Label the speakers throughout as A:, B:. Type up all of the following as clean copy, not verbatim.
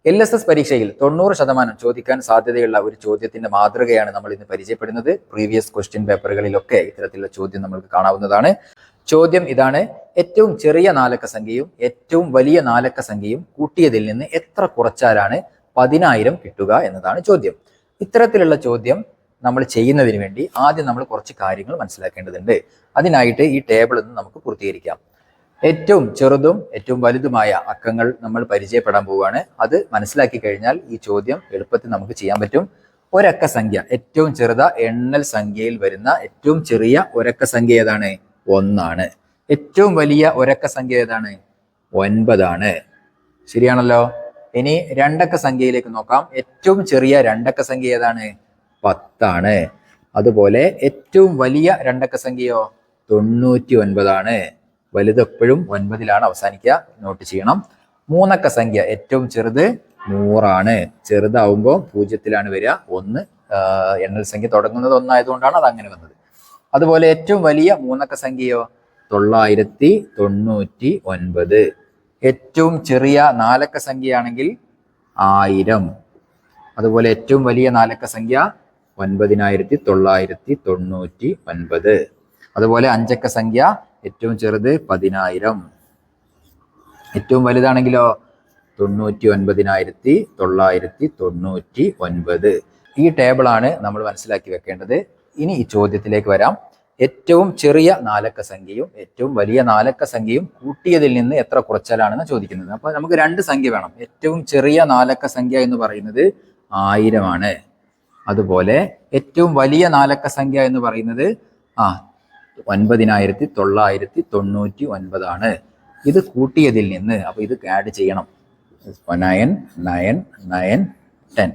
A: LSS പരീക്ഷയിൽ 90% ചോദിക്കാൻ സാധ്യതയുള്ള ഒരു ചോദ്യത്തിന്റെ മാതൃകയാണ് നമ്മൾ ഇന്ന് പരിചയപ്പെടുന്നത്. പ്രീവിയസ് ക്വസ്റ്റ്യൻ പേപ്പറുകളിലൊക്കെ ഇത്തരത്തിലുള്ള ചോദ്യം നമുക്ക് കാണാവുന്നതാണ്. ചോദ്യം ഇതാണ്: ഏറ്റവും ചെറിയ നാലക്ക സംഖ്യയും ഏറ്റവും വലിയ നാലക്ക സംഖ്യയും കൂട്ടിയതിൽ നിന്ന് എത്ര കുറച്ചാലാണ് 10,000 കിട്ടുക എന്നതാണ് ചോദ്യം. ഇത്തരത്തിലുള്ള ചോദ്യം നമ്മൾ ചെയ്യുന്നതിന് വേണ്ടി ആദ്യം നമ്മൾ കുറച്ച് കാര്യങ്ങൾ മനസ്സിലാക്കേണ്ടതുണ്ട്. അതിനായിട്ട് ഈ ടേബിൾ ഒന്ന് നമുക്ക് പൂർത്തീകരിക്കാം. ഏറ്റവും ചെറുതും ഏറ്റവും വലുതുമായ അക്കങ്ങൾ നമ്മൾ പരിചയപ്പെടാൻ പോവുകയാണ്. അത് മനസ്സിലാക്കി കഴിഞ്ഞാൽ ഈ ചോദ്യം എളുപ്പത്തിൽ നമുക്ക് ചെയ്യാൻ പറ്റും. ഒരക്ക സംഖ്യ, ഏറ്റവും ചെറുത എണ്ണൽ സംഖ്യയിൽ വരുന്ന ഏറ്റവും ചെറിയ ഒരക്ക സംഖ്യ ഏതാണ്? 1 ആണ്. ഏറ്റവും വലിയ ഒരക്ക സംഖ്യ ഏതാണ്? 9 ആണ്. ശരിയാണല്ലോ. ഇനി രണ്ടക്ക സംഖ്യയിലേക്ക് നോക്കാം. ഏറ്റവും ചെറിയ രണ്ടക്ക സംഖ്യ ഏതാണ്? 10 ആണ്. അതുപോലെ ഏറ്റവും വലിയ രണ്ടക്ക സംഖ്യയോ? 99 ആണ്. വലുതെപ്പോഴും 9-ലാണ് അവസാനിക്കുക, നോട്ട് ചെയ്യണം. മൂന്നക്ക സംഖ്യ ഏറ്റവും ചെറുത് 100 ആണ്. ചെറുതാവുമ്പോൾ 0-ലാണ് വരിക. 1 എണ്ണൽ സംഖ്യ തുടങ്ങുന്നത് 1 ആയതുകൊണ്ടാണ് അത് അങ്ങനെ വന്നത്. അതുപോലെ ഏറ്റവും വലിയ മൂന്നക്ക സംഖ്യയോ? 999. ഏറ്റവും ചെറിയ നാലക്ക സംഖ്യയാണെങ്കിൽ 1000. അതുപോലെ ഏറ്റവും വലിയ നാലക്ക സംഖ്യ 9999. അതുപോലെ അഞ്ചക്ക സംഖ്യ ഏറ്റവും ചെറുത് 10,000. ഏറ്റവും വലുതാണെങ്കിലോ 99,999. ഈ ടേബിളാണ് നമ്മൾ മനസ്സിലാക്കി വെക്കേണ്ടത്. ഇനി ഈ ചോദ്യത്തിലേക്ക് വരാം. ഏറ്റവും ചെറിയ നാലക്ക സംഖ്യയും ഏറ്റവും വലിയ നാലക്ക സംഖ്യയും കൂട്ടിയതിൽ നിന്ന് എത്ര കുറച്ചാലാണെന്ന് ചോദിക്കുന്നത്. അപ്പൊ നമുക്ക് രണ്ട് സംഖ്യ വേണം. ഏറ്റവും ചെറിയ നാലക്ക സംഖ്യ എന്ന് പറയുന്നത് 1000 ആണ്. അതുപോലെ ഏറ്റവും വലിയ നാലക്ക സംഖ്യ എന്ന് പറയുന്നത് 99,999 ആണ്. ഇത് കൂട്ടിയതിൽ നിന്ന്, അപ്പൊ ഇത് ആഡ് ചെയ്യണം. 9 9 9 10.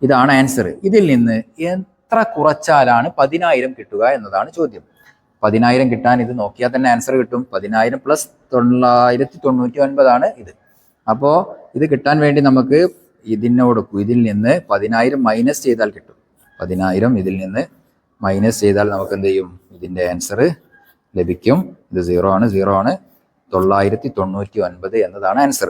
A: ഇതാണ് ആൻസർ. ഇതിൽ നിന്ന് എത്ര കുറച്ചാലാണ് 10,000 കിട്ടുക എന്നതാണ് ചോദ്യം. 10,000 കിട്ടാൻ ഇത് നോക്കിയാൽ തന്നെ ആൻസർ കിട്ടും. 10,000 പ്ലസ് 999 ആണ് ഇത്. അപ്പോൾ ഇത് കിട്ടാൻ വേണ്ടി നമുക്ക് ഇതിൽ നിന്ന് 10,000 മൈനസ് ചെയ്താൽ കിട്ടും. 10,000 ഇതിൽ നിന്ന് മൈനസ് ചെയ്താൽ നമുക്ക് എന്ത് ചെയ്യും? ഇതിന്റെ ആൻസർ ലഭിക്കും. ഇത് 0 ആണ്. 999 എന്നതാണ് ആൻസർ.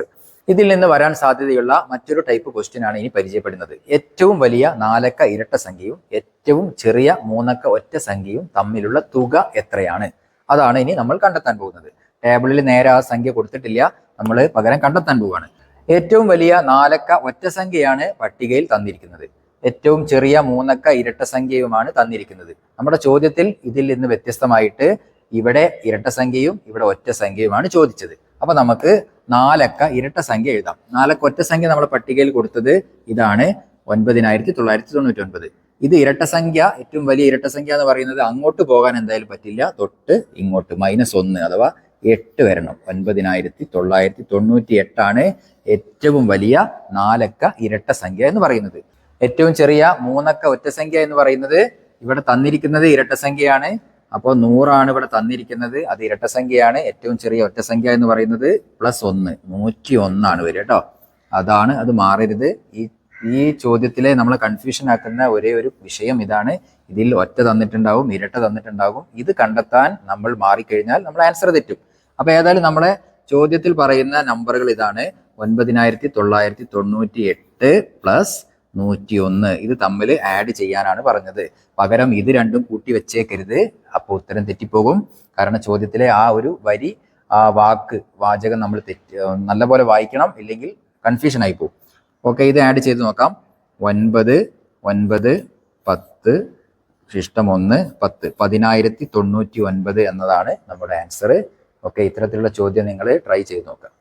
A: ഇതിൽ നിന്ന് വരാൻ സാധ്യതയുള്ള മറ്റൊരു ടൈപ്പ് ക്വസ്റ്റ്യൻ ആണ് ഇനി പരിചയപ്പെടുന്നത്. ഏറ്റവും വലിയ നാലക്ക ഇരട്ട സംഖ്യയും ഏറ്റവും ചെറിയ മൂന്നക്ക ഒറ്റ സംഖ്യയും തമ്മിലുള്ള തുക എത്രയാണ്? അതാണ് ഇനി നമ്മൾ കണ്ടെത്താൻ പോകുന്നത്. ടേബിളിൽ നേരെ ആ സംഖ്യ കൊടുത്തിട്ടില്ല, നമ്മൾ പകരം കണ്ടെത്താൻ പോവുകയാണ്. ഏറ്റവും വലിയ നാലക്ക ഒറ്റ സംഖ്യയാണ് പട്ടികയിൽ തന്നിരിക്കുന്നത്. ഏറ്റവും ചെറിയ മൂന്നക്ക ഇരട്ട സംഖ്യയുമാണ് തന്നിരിക്കുന്നത്. നമ്മുടെ ചോദ്യത്തിൽ ഇതിൽ നിന്ന് വ്യത്യസ്തമായിട്ട് ഇവിടെ ഇരട്ട സംഖ്യയും ഇവിടെ ഒറ്റ സംഖ്യയുമാണ് ചോദിച്ചത്. അപ്പൊ നമുക്ക് നാലക്ക ഇരട്ട സംഖ്യ എഴുതാം. നാലക്ക ഒറ്റ സംഖ്യ നമ്മൾ പട്ടികയിൽ കൊടുത്തത് ഇതാണ്, 9,999. ഇത് ഇരട്ട സംഖ്യ, ഏറ്റവും വലിയ ഇരട്ട സംഖ്യ എന്ന് പറയുന്നത് അങ്ങോട്ട് പോകാൻ എന്തായാലും പറ്റില്ല, തൊട്ട് ഇങ്ങോട്ട് -1 അഥവാ 8 വരണം. 9,998 ആണ് ഏറ്റവും വലിയ നാലക്ക ഇരട്ട സംഖ്യ എന്ന് പറയുന്നത്. ഏറ്റവും ചെറിയ മൂന്നക്ക ഒറ്റ സംഖ്യ എന്ന് പറയുന്നത് ഇവിടെ തന്നിരിക്കുന്നത് ഇരട്ട സംഖ്യയാണ്. അപ്പോൾ 100 ആണ് ഇവിടെ തന്നിരിക്കുന്നത്, അത് ഇരട്ട സംഖ്യയാണ്. ഏറ്റവും ചെറിയ ഒറ്റ സംഖ്യ എന്ന് പറയുന്നത് +1 101 ആണ് വരിക കേട്ടോ. അതാണ്, അത് മാറരുത്. ഈ ചോദ്യത്തിലെ നമ്മളെ കൺഫ്യൂഷൻ ആക്കുന്ന ഒരേ ഒരു വിഷയം ഇതാണ്. ഇതിൽ ഒറ്റ തന്നിട്ടുണ്ടാവും, ഇരട്ട തന്നിട്ടുണ്ടാകും. ഇത് കണ്ടെത്താൻ നമ്മൾ മാറിക്കഴിഞ്ഞാൽ നമ്മൾ ആൻസർ തെറ്റും. അപ്പൊ ഏതായാലും നമ്മളെ ചോദ്യത്തിൽ പറയുന്ന നമ്പറുകൾ ഇതാണ്: 9,998 പ്ലസ് 101. ഇത് തമ്മിൽ ആഡ് ചെയ്യാനാണ് പറഞ്ഞത്. പകരം ഇത് രണ്ടും കൂട്ടി വെച്ചേക്കരുത്, അപ്പോൾ ഉത്തരം തെറ്റിപ്പോകും. കാരണം ചോദ്യത്തിലെ ആ ഒരു വരി, ആ വാചകം നമ്മൾ നല്ലപോലെ വായിക്കണം, ഇല്ലെങ്കിൽ കൺഫ്യൂഷൻ ആയി പോകും. ഓക്കെ, ഇത് ആഡ് ചെയ്ത് നോക്കാം. 9 9 10 ശിഷ്ടം 1 10 10,099 എന്നതാണ് നമ്മുടെ ആൻസർ. ഓക്കെ, ഇത്തരത്തിലുള്ള ചോദ്യം നിങ്ങൾ ട്രൈ ചെയ്ത് നോക്കാം.